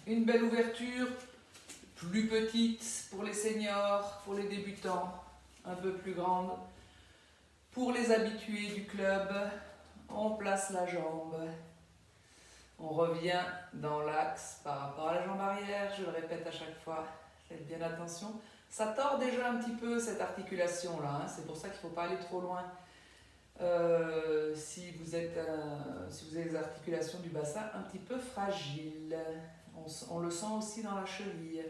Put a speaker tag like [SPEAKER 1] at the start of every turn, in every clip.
[SPEAKER 1] Une belle ouverture, plus petite pour les seniors, pour les débutants, un peu plus grande. Pour les habitués du club, on place la jambe. On revient dans l'axe par rapport à la jambe arrière, je le répète à chaque fois, faites bien attention. Ça tord déjà un petit peu cette articulation-là, hein. C'est pour ça qu'il ne faut pas aller trop loin. Si vous avez des articulations du bassin un petit peu fragiles, on le sent aussi dans la cheville.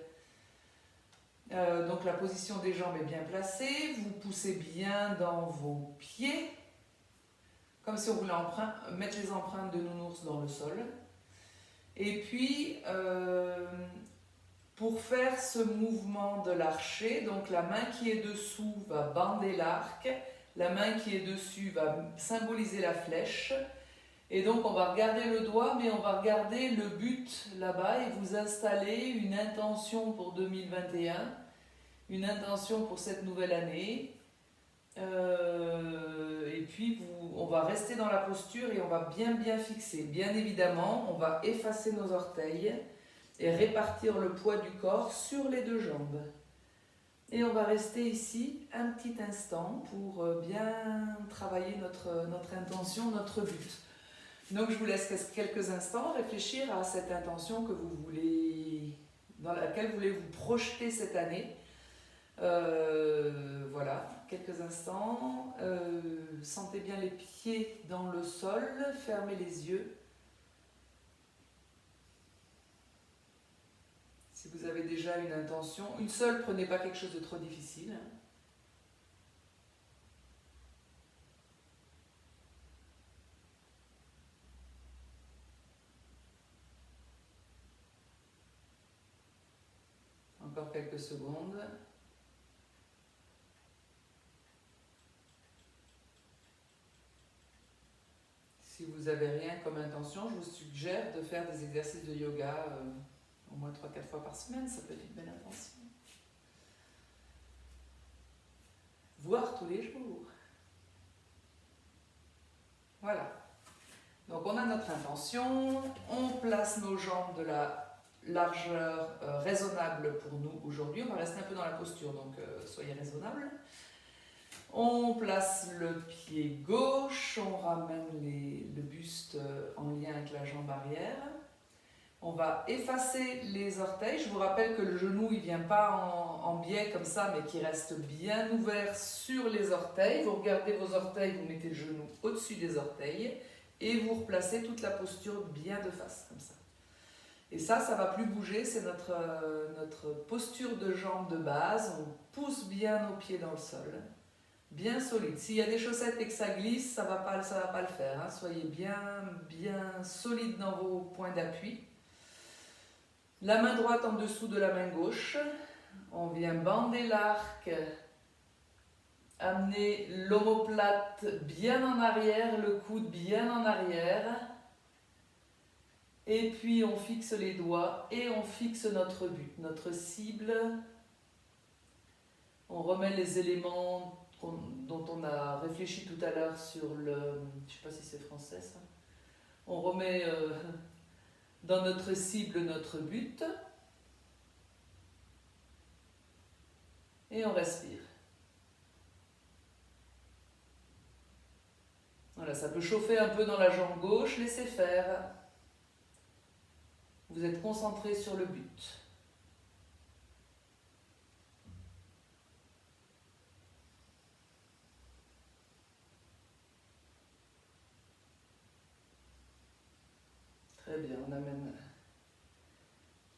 [SPEAKER 1] Donc la position des jambes est bien placée, vous poussez bien dans vos pieds, comme si on voulait mettre les empreintes de nounours dans le sol. Et puis, pour faire ce mouvement de l'archer, donc la main qui est dessous va bander l'arc, la main qui est dessus va symboliser la flèche. Et donc on va regarder le doigt, mais on va regarder le but là-bas et vous installer une intention pour 2021, une intention pour cette nouvelle année. Et puis on va rester dans la posture et on va bien fixer. Bien évidemment, on va effacer nos orteils et répartir le poids du corps sur les deux jambes. Et on va rester ici un petit instant pour bien travailler notre intention, notre but. Donc je vous laisse quelques instants réfléchir à cette intention que dans laquelle vous voulez vous projeter cette année. Voilà, quelques instants. Sentez bien les pieds dans le sol, fermez les yeux. Si vous avez déjà une intention, une seule, prenez pas quelque chose de trop difficile. Encore quelques secondes. Si vous n'avez rien comme intention, je vous suggère de faire des exercices de yoga au moins 3-4 fois par semaine, ça peut être une belle intention. Voire tous les jours. Voilà. Donc on a notre intention, on place nos jambes de la largeur raisonnable pour nous aujourd'hui. On va rester un peu dans la posture, donc soyez raisonnable. On place le pied gauche, on ramène le buste en lien avec la jambe arrière. On va effacer les orteils. Je vous rappelle que le genou, il ne vient pas en biais comme ça, mais qui reste bien ouvert sur les orteils. Vous regardez vos orteils, vous mettez le genou au-dessus des orteils et vous replacez toute la posture bien de face, comme ça. Et ça ne va plus bouger, c'est notre posture de jambe de base. On pousse bien nos pieds dans le sol. Bien solide. S'il y a des chaussettes et que ça glisse, ça va pas le faire, hein. Soyez bien solide dans vos points d'appui. La main droite en dessous de la main gauche. On vient bander l'arc. Amener l'omoplate bien en arrière, le coude bien en arrière. Et puis on fixe les doigts et on fixe notre but, notre cible. On remet les éléments dont on a réfléchi tout à l'heure sur le... Je ne sais pas si c'est français ça. On remet dans notre cible notre but. Et on respire. Voilà, ça peut chauffer un peu dans la jambe gauche, laissez faire. Vous êtes concentré sur le but. Très bien, on amène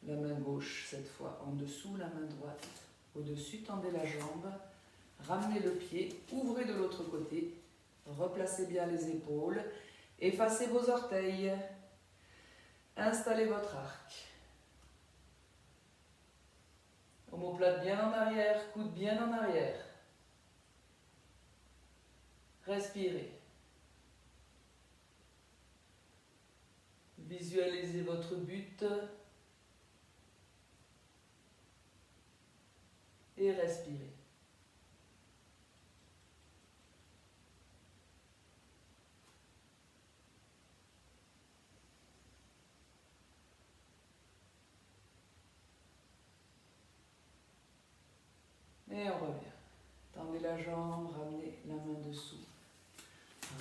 [SPEAKER 1] la main gauche cette fois en dessous, la main droite au-dessus, tendez la jambe, ramenez le pied, ouvrez de l'autre côté, replacez bien les épaules, effacez vos orteils, installez votre arc. Omoplate bien en arrière, coude bien en arrière. Respirez. Visualisez votre but et respirez.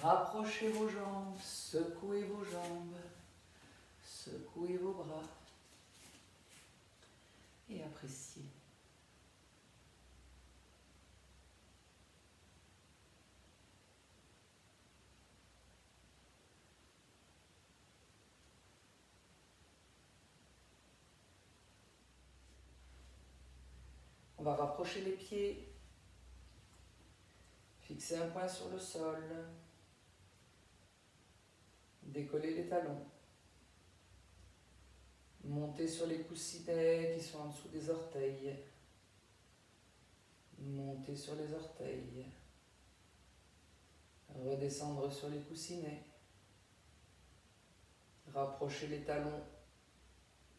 [SPEAKER 1] Rapprochez vos jambes, secouez vos jambes, secouez vos bras et appréciez. On va rapprocher les pieds, fixer un point sur le sol, décoller les talons, monter sur les coussinets qui sont en dessous des orteils, monter sur les orteils, redescendre sur les coussinets, rapprocher les talons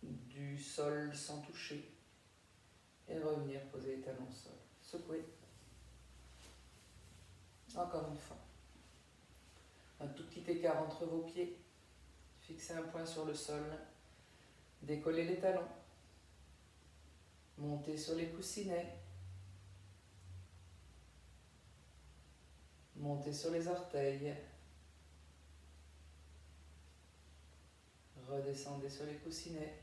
[SPEAKER 1] du sol sans toucher et revenir poser les talons au sol. Secouer. Encore une fois. Un tout petit écart entre vos pieds. Fixez un point sur le sol. Décollez les talons. Montez sur les coussinets. Montez sur les orteils. Redescendez sur les coussinets.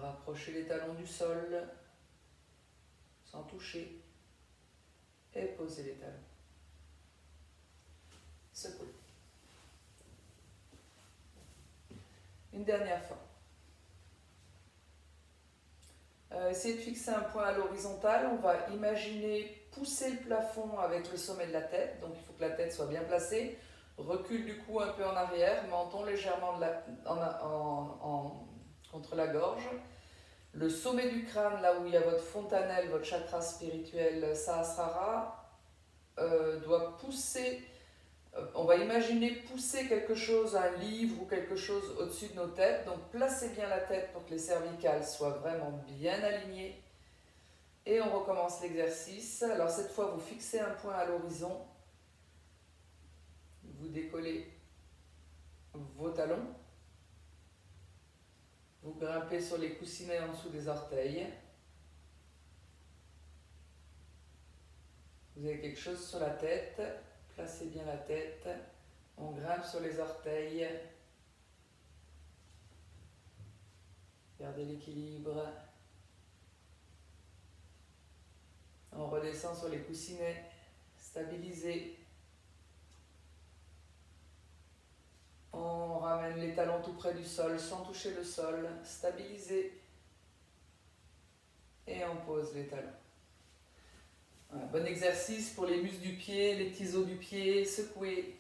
[SPEAKER 1] Rapprochez les talons du sol sans toucher et posez les talons. Secouez. Une dernière fois. Essayez de fixer un point à l'horizontale. On va imaginer pousser le plafond avec le sommet de la tête. Donc il faut que la tête soit bien placée. Recule du cou un peu en arrière, menton légèrement contre la gorge. Le sommet du crâne, là où il y a votre fontanelle, votre chakra spirituel, Sahasrara, doit pousser. On va imaginer pousser quelque chose, un livre ou quelque chose au-dessus de nos têtes. Donc placez bien la tête pour que les cervicales soient vraiment bien alignées. Et on recommence l'exercice. Alors cette fois, vous fixez un point à l'horizon. Vous décollez vos talons. Vous grimpez sur les coussinets en dessous des orteils. Vous avez quelque chose sur la tête. Placez bien la tête. On grimpe sur les orteils. Gardez l'équilibre. On redescend sur les coussinets. Stabilisez. On ramène les talons tout près du sol sans toucher le sol. Stabilisez. Et on pose les talons. Voilà, bon exercice pour les muscles du pied, les petits os du pied, secouez.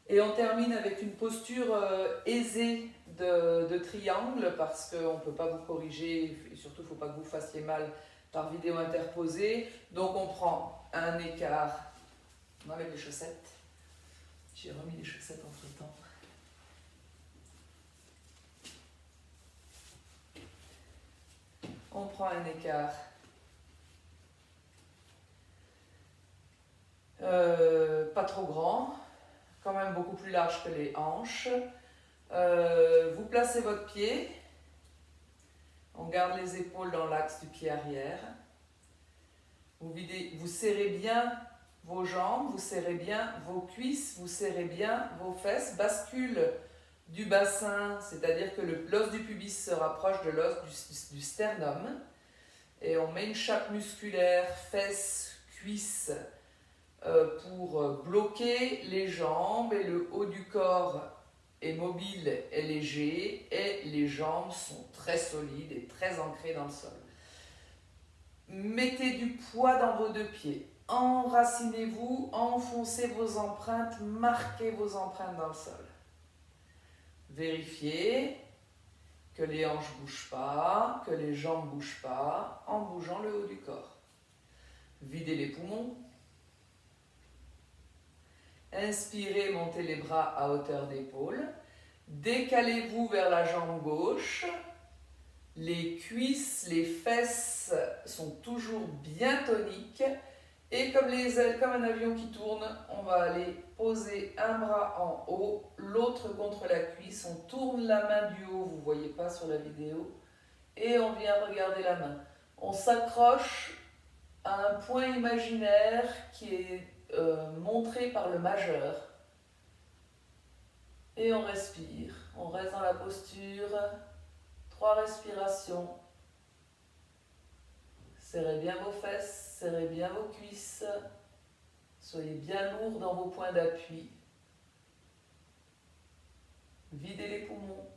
[SPEAKER 1] Et on termine avec une posture aisée de triangle parce qu'on ne peut pas vous corriger et surtout il ne faut pas que vous fassiez mal par vidéo interposée. Donc on prend un écart. On enlève les chaussettes. J'ai remis les chaussettes entre temps. On prend un écart. Pas trop grand, quand même beaucoup plus large que les hanches. Vous placez votre pied. On garde les épaules dans l'axe du pied arrière. Vous serrez bien vos jambes, vous serrez bien vos cuisses, vous serrez bien vos fesses. Bascule du bassin, c'est-à-dire que l'os du pubis se rapproche de l'os du sternum. Et on met une chape musculaire, fesses, cuisses, pour bloquer les jambes et le haut du corps est mobile et léger et les jambes sont très solides et très ancrées dans le sol. Mettez du poids dans vos deux pieds. Enracinez-vous, enfoncez vos empreintes, marquez vos empreintes dans le sol. Vérifiez que les hanches ne bougent pas, que les jambes ne bougent pas, en bougeant le haut du corps. Videz les poumons. Inspirez, montez les bras à hauteur d'épaule. Décalez-vous vers la jambe gauche. Les cuisses, les fesses sont toujours bien toniques. Et comme les ailes, comme un avion qui tourne, on va aller poser un bras en haut, l'autre contre la cuisse. On tourne la main du haut, vous ne voyez pas sur la vidéo. Et on vient regarder la main. On s'accroche à un point imaginaire qui est montrée par le majeur. Et on respire. On reste dans la posture. 3 respirations. Serrez bien vos fesses, serrez bien vos cuisses. Soyez bien lourd dans vos points d'appui. Videz les poumons.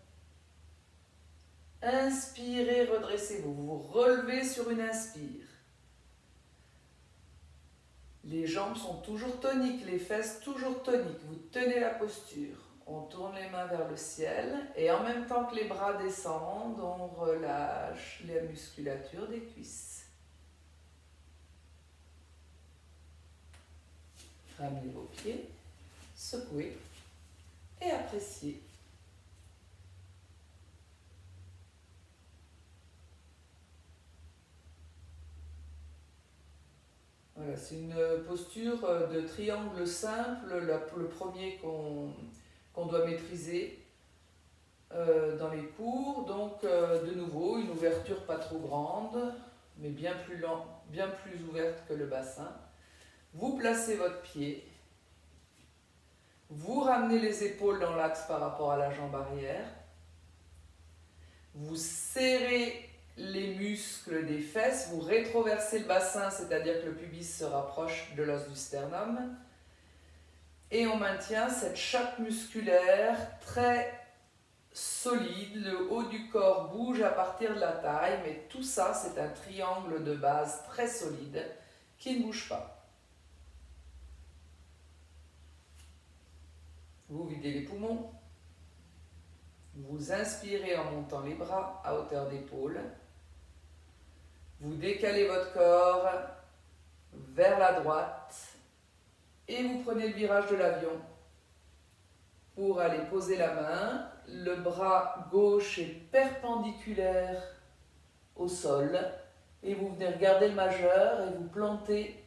[SPEAKER 1] Inspirez, redressez-vous. Vous vous relevez sur une inspire. Les jambes sont toujours toniques, les fesses toujours toniques. Vous tenez la posture. On tourne les mains vers le ciel et en même temps que les bras descendent, on relâche la musculature des cuisses. Ramenez vos pieds, secouez et appréciez. Voilà, c'est une posture de triangle simple, le premier qu'on doit maîtriser dans les cours. Donc de nouveau, une ouverture pas trop grande, mais bien plus ouverte que le bassin. Vous placez votre pied, vous ramenez les épaules dans l'axe par rapport à la jambe arrière, vous serrez les muscles des fesses, vous rétroversez le bassin, c'est-à-dire que le pubis se rapproche de l'os du sternum, et on maintient cette chape musculaire très solide, le haut du corps bouge à partir de la taille, mais tout ça c'est un triangle de base très solide qui ne bouge pas. Vous videz les poumons, vous inspirez en montant les bras à hauteur d'épaule, vous décalez votre corps vers la droite et vous prenez le virage de l'avion pour aller poser la main. Le bras gauche est perpendiculaire au sol et vous venez regarder le majeur et vous plantez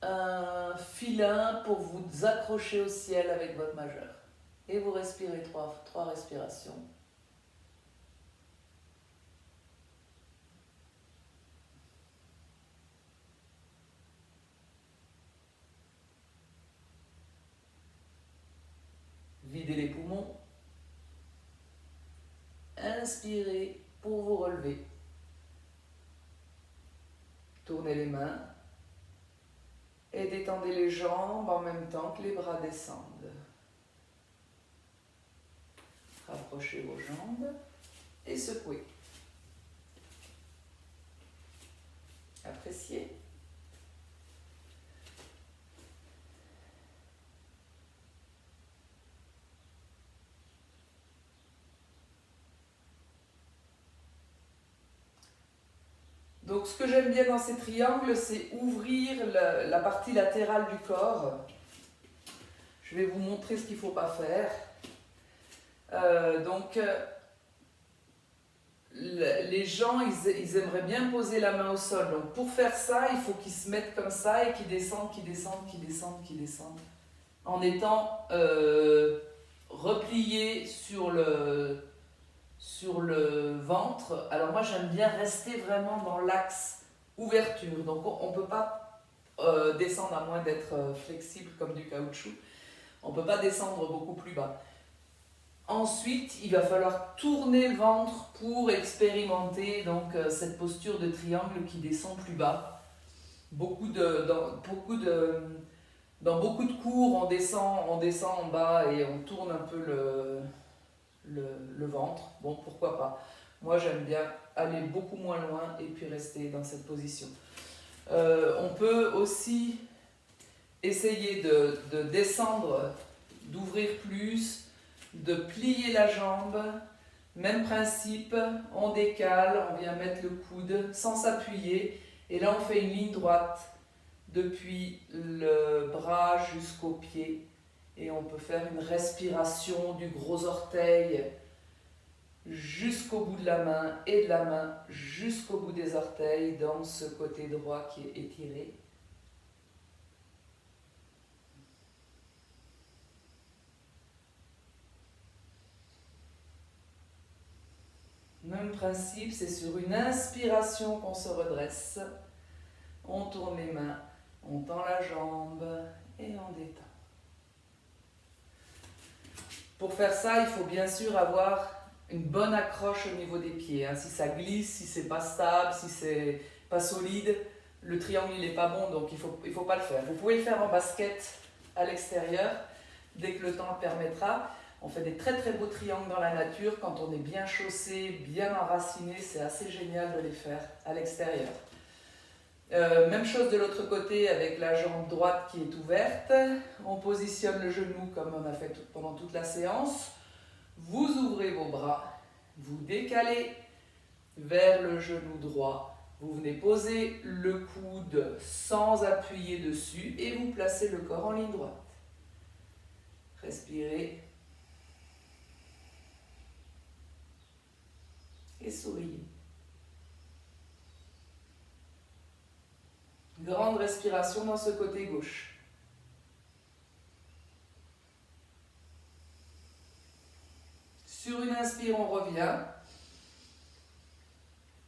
[SPEAKER 1] un filin pour vous accrocher au ciel avec votre majeur. Et vous respirez 3 respirations. Videz les poumons. Inspirez pour vous relever. Tournez les mains. Et détendez les jambes en même temps que les bras descendent. Rapprochez vos jambes et secouez. Appréciez. Donc ce que j'aime bien dans ces triangles, c'est ouvrir la partie latérale du corps. Je vais vous montrer ce qu'il ne faut pas faire. Les gens, ils aimeraient bien poser la main au sol. Donc pour faire ça, il faut qu'ils se mettent comme ça et qu'ils descendent, en étant repliés sur le ventre. Alors moi j'aime bien rester vraiment dans l'axe ouverture, donc on ne peut pas descendre à moins d'être flexible comme du caoutchouc, on ne peut pas descendre beaucoup plus bas. Ensuite il va falloir tourner le ventre pour expérimenter donc cette posture de triangle qui descend plus bas. Dans beaucoup de cours on descend en bas et on tourne un peu le ventre. Bon, pourquoi pas. Moi j'aime bien aller beaucoup moins loin et puis rester dans cette position. On peut aussi essayer de descendre, d'ouvrir plus, de plier la jambe. Même principe, on décale, on vient mettre le coude sans s'appuyer et là on fait une ligne droite depuis le bras jusqu'au pied. Et on peut faire une respiration du gros orteil jusqu'au bout de la main et de la main jusqu'au bout des orteils dans ce côté droit qui est étiré. Même principe, c'est sur une inspiration qu'on se redresse. On tourne les mains On tend la jambe et on détend. Pour faire ça, il faut bien sûr avoir une bonne accroche au niveau des pieds. Si ça glisse, si c'est pas stable, si c'est pas solide, le triangle il est pas bon, donc il faut pas le faire. Vous pouvez le faire en basket à l'extérieur, dès que le temps le permettra. On fait des très très beaux triangles dans la nature, quand on est bien chaussé, bien enraciné, c'est assez génial de les faire à l'extérieur. Même chose de l'autre côté avec la jambe droite qui est ouverte. On positionne le genou comme on a fait pendant toute la séance. Vous ouvrez vos bras, vous décalez vers le genou droit. Vous venez poser le coude sans appuyer dessus et vous placez le corps en ligne droite. Respirez. Et souriez. Grande respiration dans ce côté gauche. Sur une inspire, on revient.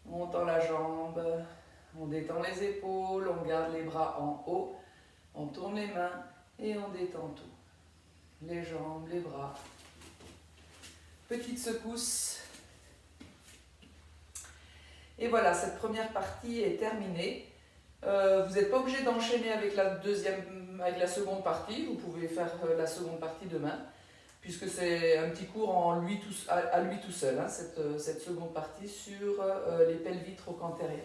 [SPEAKER 1] On tend la jambe, on détend les épaules, on garde les bras en haut, on tourne les mains et on détend tout. Les jambes, les bras. Petite secousse. Et voilà, cette première partie est terminée. Vous n'êtes pas obligé d'enchaîner avec la seconde partie. Vous pouvez faire la seconde partie demain, puisque c'est un petit cours à lui tout seul, cette seconde partie sur les pelvis trochanteriens.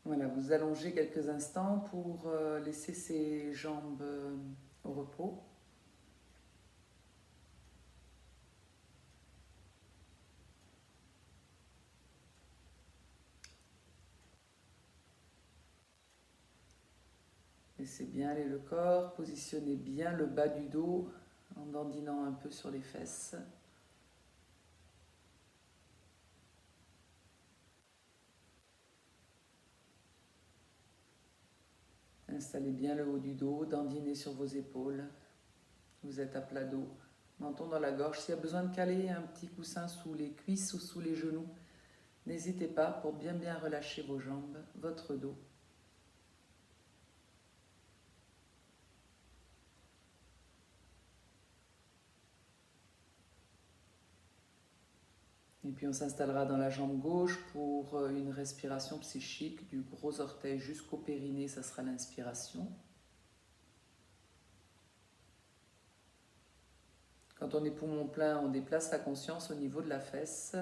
[SPEAKER 1] Voilà, vous allongez quelques instants pour laisser ses jambes au repos. Laissez bien aller le corps, positionnez bien le bas du dos en dandinant un peu sur les fesses. Installez bien le haut du dos, dandinez sur vos épaules. Vous êtes à plat dos, menton dans la gorge. S'il y a besoin de caler un petit coussin sous les cuisses ou sous les genoux, n'hésitez pas pour bien relâcher vos jambes, votre dos. Et puis on s'installera dans la jambe gauche pour une respiration psychique du gros orteil jusqu'au périnée, ça sera l'inspiration. Quand on est poumon plein, on déplace la conscience au niveau de la fesse.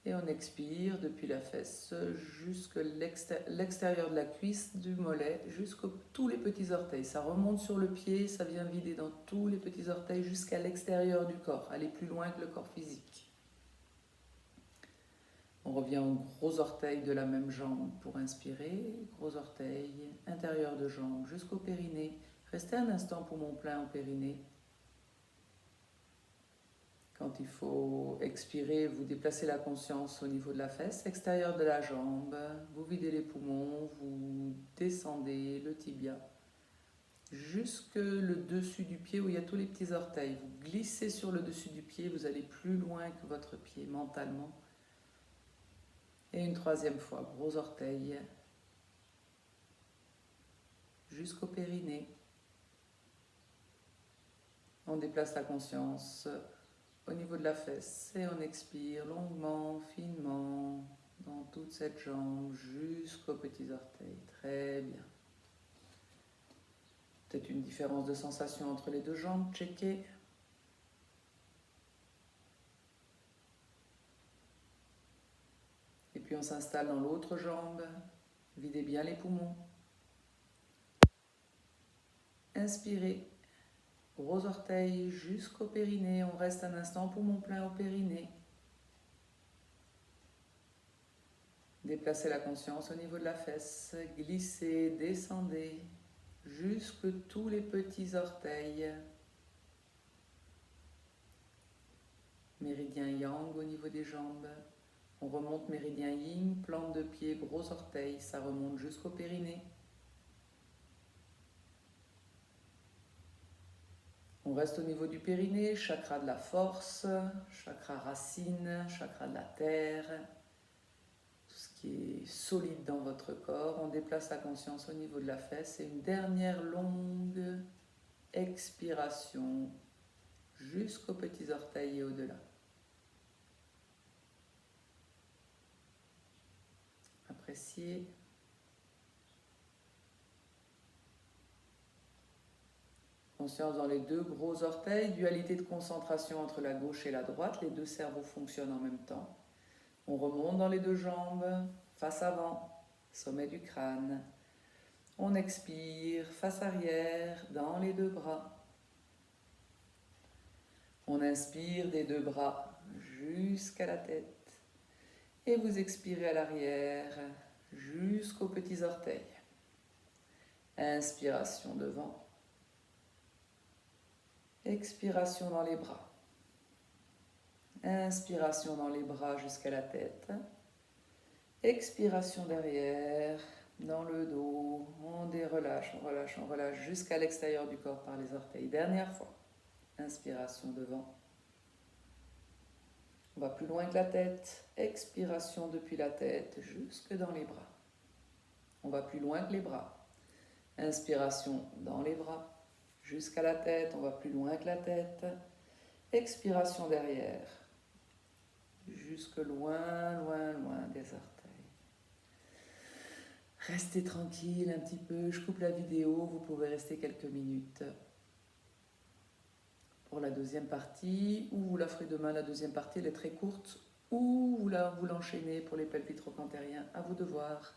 [SPEAKER 1] Et on expire depuis la fesse jusqu'à l'extérieur de la cuisse, du mollet, jusqu'à tous les petits orteils. Ça remonte sur le pied, ça vient vider dans tous les petits orteils jusqu'à l'extérieur du corps, aller plus loin que le corps physique. On revient aux gros orteils de la même jambe pour inspirer, gros orteil, intérieur de jambe jusqu'au périnée. Restez un instant poumon plein au périnée. Quand il faut expirer, vous déplacez la conscience au niveau de la fesse, extérieur de la jambe, vous videz les poumons, vous descendez le tibia jusque le dessus du pied où il y a tous les petits orteils. Vous glissez sur le dessus du pied, vous allez plus loin que votre pied mentalement. Et une troisième fois, gros orteil jusqu'au périnée. On déplace la conscience au niveau de la fesse et on expire longuement, finement dans toute cette jambe jusqu'aux petits orteils. Très bien. Peut-être une différence de sensation entre les deux jambes, checkez. Et puis on s'installe dans l'autre jambe, videz bien les poumons. Inspirez. Gros orteil jusqu'au périnée, on reste un instant, poumon plein au périnée. Déplacez la conscience au niveau de la fesse, glissez, descendez, jusque tous les petits orteils. Méridien yang au niveau des jambes. On remonte méridien yin, plante de pied, gros orteil, ça remonte jusqu'au périnée. On reste au niveau du périnée, chakra de la force, chakra racine, chakra de la terre, tout ce qui est solide dans votre corps. On déplace la conscience au niveau de la fesse et une dernière longue expiration jusqu'aux petits orteils et au-delà. Appréciez. Conscience dans les deux gros orteils, dualité de concentration entre la gauche et la droite, les deux cerveaux fonctionnent en même temps. On remonte dans les deux jambes, face avant, sommet du crâne. On expire, face arrière, dans les deux bras. On inspire des deux bras jusqu'à la tête. Et vous expirez à l'arrière, jusqu'aux petits orteils. Inspiration devant. Expiration dans les bras. Inspiration dans les bras jusqu'à la tête. Expiration derrière, dans le dos. On relâche, on relâche, on relâche jusqu'à l'extérieur du corps par les orteils. Dernière fois. Inspiration devant. On va plus loin que la tête. Expiration depuis la tête jusque dans les bras. On va plus loin que les bras. Inspiration dans les bras. Jusqu'à la tête, on va plus loin que la tête. Expiration derrière. Jusque loin, loin, loin des orteils. Restez tranquille un petit peu. Je coupe la vidéo. Vous pouvez rester quelques minutes pour la deuxième partie. Ou vous la ferez demain. La deuxième partie, elle est très courte. Ou vous l'enchaînez pour les pelvis trochanteriens. À vous de voir.